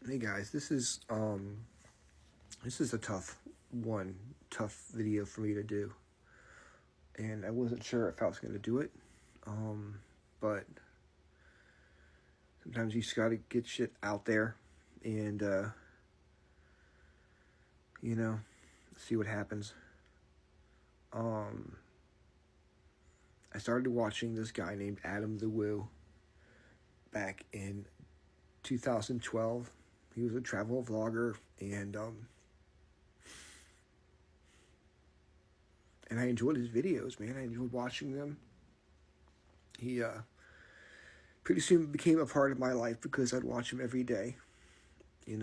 Hey guys, this is a tough video for me to do, and I wasn't sure if I was going to do it, but sometimes you just got to get shit out there, and you know, see what happens. I started watching this guy named Adam the Woo back in 2012. He was a travel vlogger, and I enjoyed his videos, man. I enjoyed watching them. He pretty soon became a part of my life because I'd watch him every day, and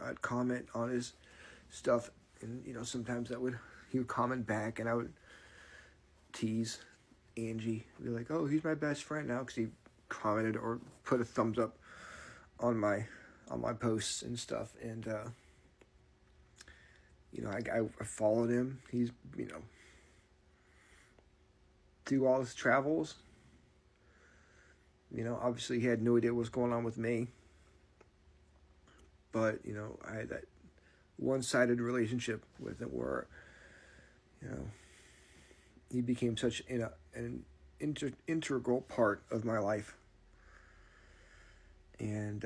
I'd comment on his stuff, and sometimes he would comment back, and I would tease Angie, be like, "Oh, he's my best friend now," because he commented or put a thumbs up on my posts and stuff, and I followed him. He's through all his travels. Obviously he had no idea what was going on with me, but I had that one-sided relationship with him where he became such an integral part of my life, and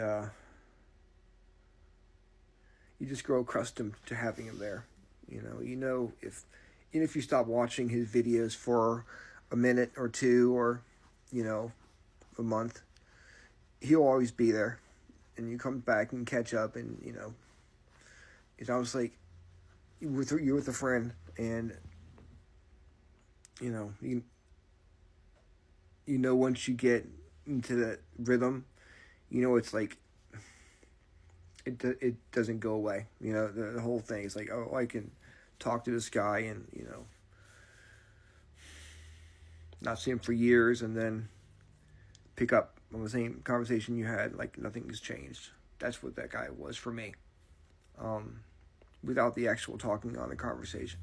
you just grow accustomed to having him there. If even if you stop watching his videos for a minute or two, or a month, he'll always be there, and you come back and catch up, and it's almost like you're with a friend, and you once you get into that rhythm, it's like it doesn't go away. The whole thing is like, oh, I can talk to this guy and not see him for years, and then pick up on the same conversation you had like nothing has changed. That's what that guy was for me, without the actual talking on the conversation.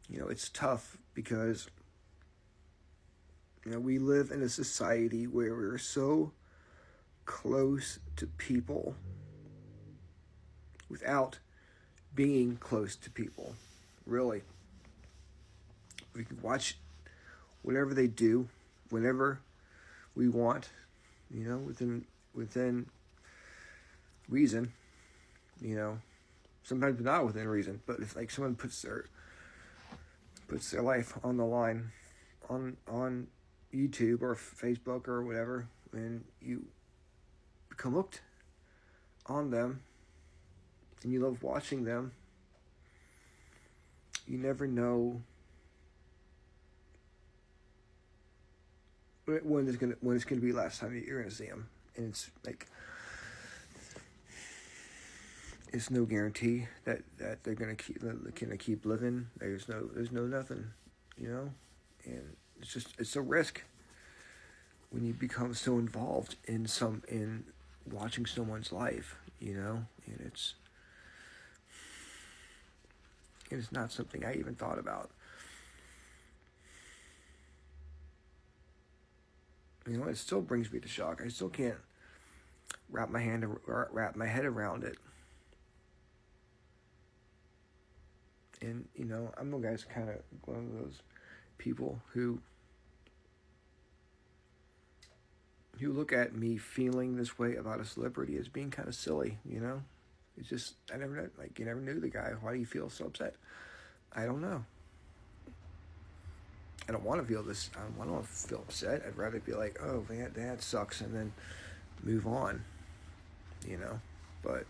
It's tough because we live in a society where we're so close to people without being close to people. Really, we can watch whatever they do whenever we want, within reason. Sometimes not within reason, but if like someone puts their life on the line on YouTube or Facebook or whatever, and you become hooked on them and you love watching them, you never know when it's gonna be the last time you're gonna see them, and it's like it's no guarantee that they're gonna keep living. There's no nothing, and it's a risk when you become so involved in watching someone's life, and it's not something I even thought about. It still brings me to shock. I still can't wrap my head around it. And I'm the guy's kind of one of those people who look at me feeling this way about a celebrity as being kind of silly. It's just you never knew the guy. Why do you feel so upset? I don't know. I don't want to feel this. I don't want to feel upset. I'd rather be like, oh man, that sucks, and then move on. But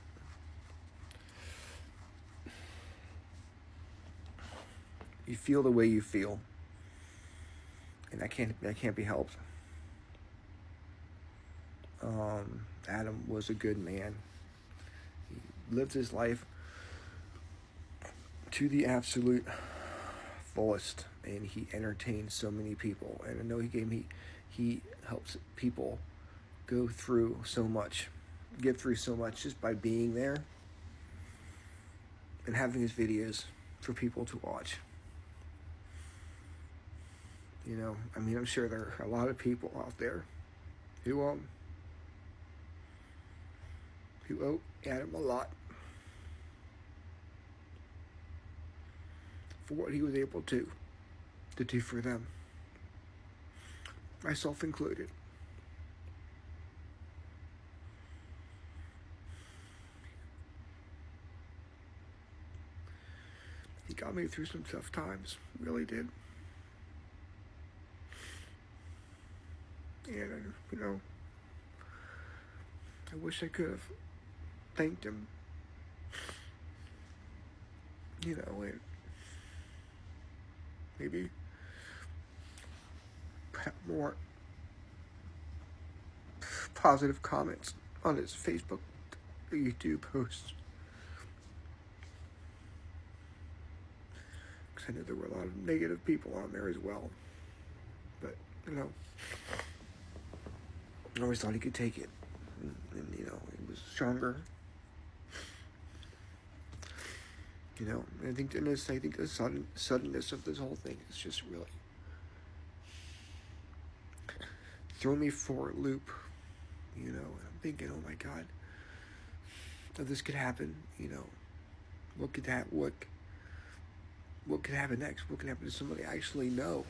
you feel the way you feel, and that can't be helped. Adam was a good man. He lived his life to the absolute fullest, and he entertained so many people. And I know he helps people get through so much just by being there and having his videos for people to watch. I'm sure there are a lot of people out there who owe Adam a lot for what he was able to do for them, myself included. He got me through some tough times, really did. And, I wish I could have thanked him, and maybe have more positive comments on his Facebook or YouTube posts. Because I know there were a lot of negative people on there as well. But, I always thought he could take it. And he was stronger. I think the suddenness of this whole thing is just really throwing me for a loop. And I'm thinking, oh my God, if this could happen, what could happen next? What could happen to somebody I actually know?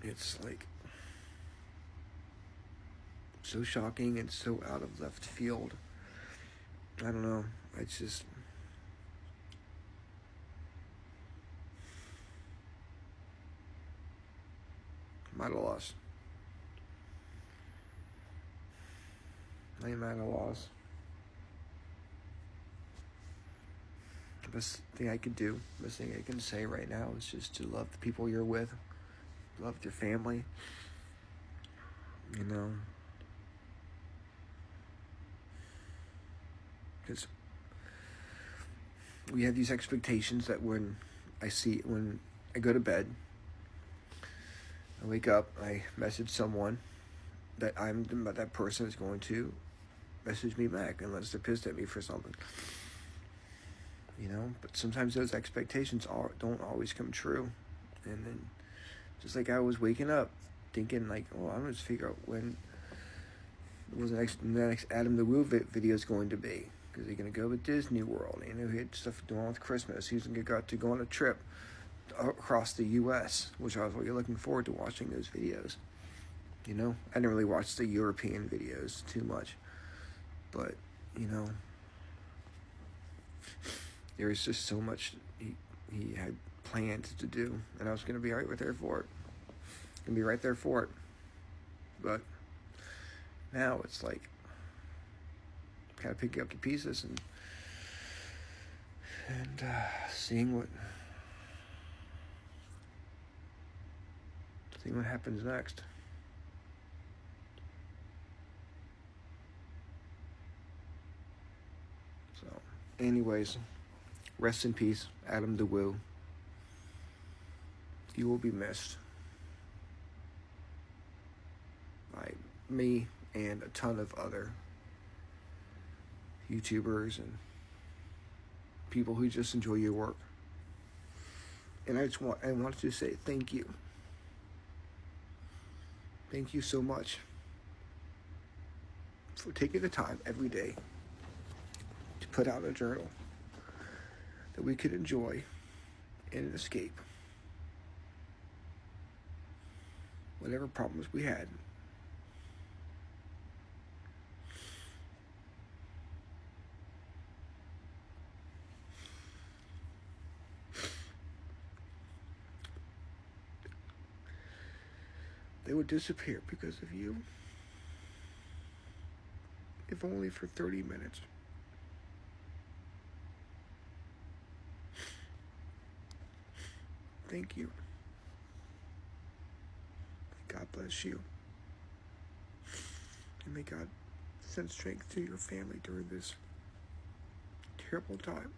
It's like so shocking and so out of left field. I don't know. It's just I'm at a loss. I am at a loss. The best thing I could do, the best thing I can say right now is just to love the people you're with, love your family, because we have these expectations that when I go to bed, I wake up, I message someone that that person is going to message me back unless they're pissed at me for something. But sometimes those expectations don't always come true. And then just like I was waking up thinking like, oh, I'm going to figure out when the next Adam the Woo video is going to be. Because he's going to go to Disney World. He had stuff going on with Christmas. He was going to go on a trip across the U.S., which I was really looking forward to watching those videos. I didn't really watch the European videos too much. But, there was just so much he had planned to do. And I was going to be right there for it. But now it's like, kind of picking up the pieces and seeing what happens next. So, anyways, rest in peace, Adam the Woo. You will be missed by me and a ton of other YouTubers and people who just enjoy your work. And I wanted to say thank you. Thank you so much for taking the time every day to put out a journal that we could enjoy and escape whatever problems we had. They would disappear because of you, if only for 30 minutes. Thank you. God bless you. And may God send strength to your family during this terrible time.